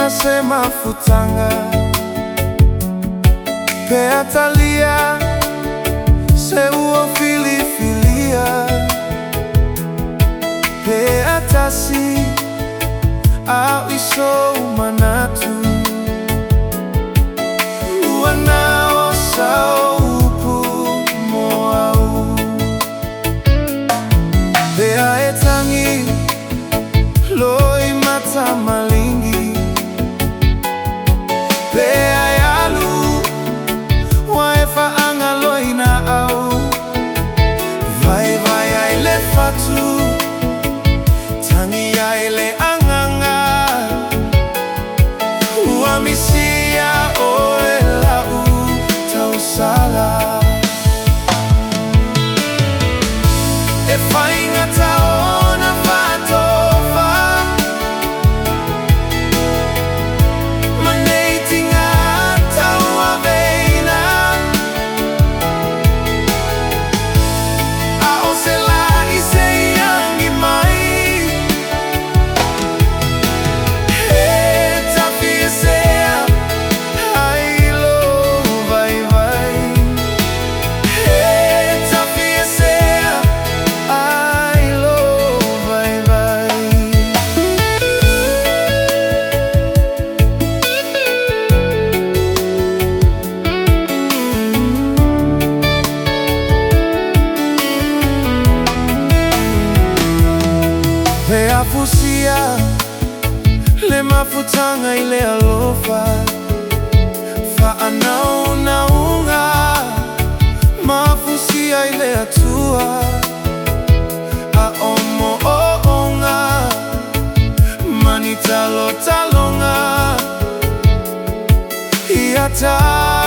wanasema futanga, peatalia, seuo filifilia, peatasi, au iso manatu, uanao sao upu moau, peaetangi, loi mata malingi, peayalu, waefa anga loi na au, vai ele fatu, tangi ele anganga, uamisia oela tausala, e faigata ona faatofa, maneitinga taua veina, a osela ise yangi mai, e tafiesea ailo vai vai, e tafiesea ailo vai vai. Peafusia le mafutanga ile alofa, faanau naunga, mafusia ile atua, aomo oonga, manitalo talonga, iata